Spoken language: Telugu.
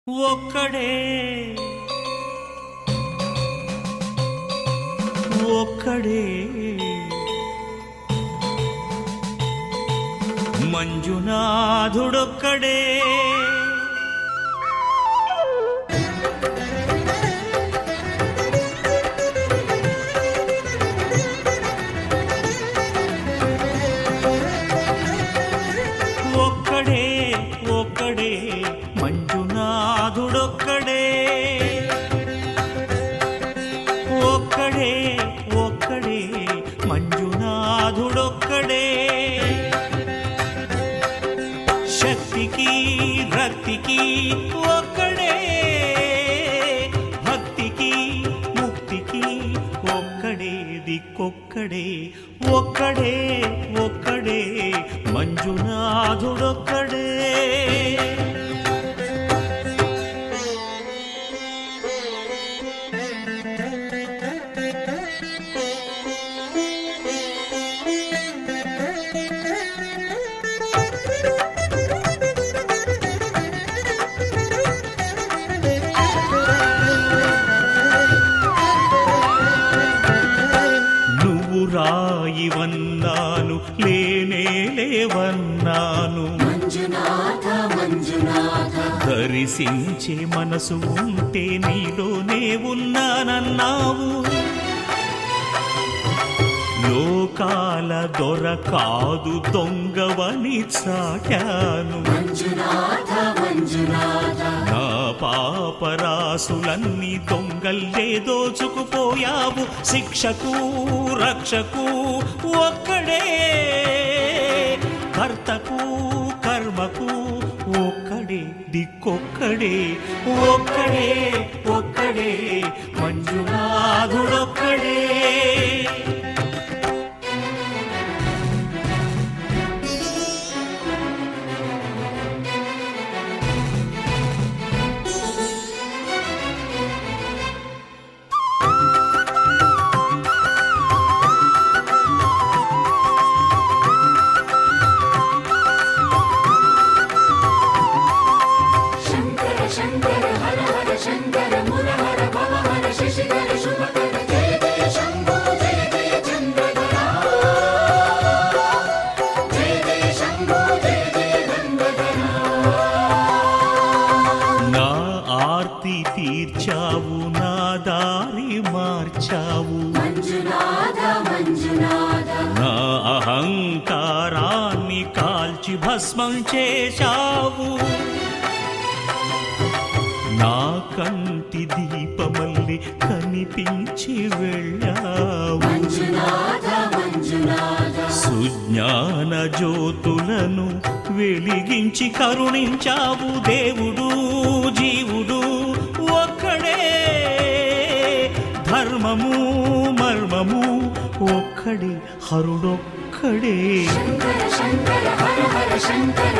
ఒక్కడే ఒక్కడే మంజునాథుడొక్కడే ఒక్కడే ఒక్కడే మంజునాథుడొక్కడే ఒక్కడే ఒక్కడే మంజునాథుడొక్కడే శక్తికి రక్తికి ఒక్కడే భక్తికి ముక్తికి ఒక్కడే దిక్కొక్కడే ఒక్కడే ఒక్కడే మంజునాథుడొక్కడే రాయివన్నాను లేనే లేవన్నాను మంజునాథ మంజునాథ దర్శించే మనసు ఉంటే నీలోనే ఉన్నానన్నావు లోకాల దొర కాదు దొంగవని చాటాను మంజునాథ మంజునాథ నా పాపరాసులన్నీ దొంగల్లే దోచుకుపోయావు శిక్షకు రక్షకు ఒక్కడే కర్తకు కర్మకు ఒక్కడే దిక్కొక్కడే ఒక్కడే ఒక్కడే మంజునాథుడొక్కడే శంకర హర హర శంకర మురహర భవహర శశిధర శుభకర జయ జయ శంభో జయ జయ చంద్రధర జయ జయ శంభో జయ జయ గంగాధర నా ఆర్తి తీర్చావు నా దారి మార్చావు మంజునాథ మంజునాథ నా అహంకారాన్ని కాల్చి భస్మం చేశావు నా కంటి దీపమల్లి కనిపించి వెళ్ళావు మంజునాథ మంజునాథ సుజ్ఞాన జ్యోతులను వెలిగించి కరుణించావు దేవుడు జీవుడు ఒక్కడే ధర్మము మర్మము ఒక్కడే హరుడొక్కడే శంకర శంకర హర హర శంకర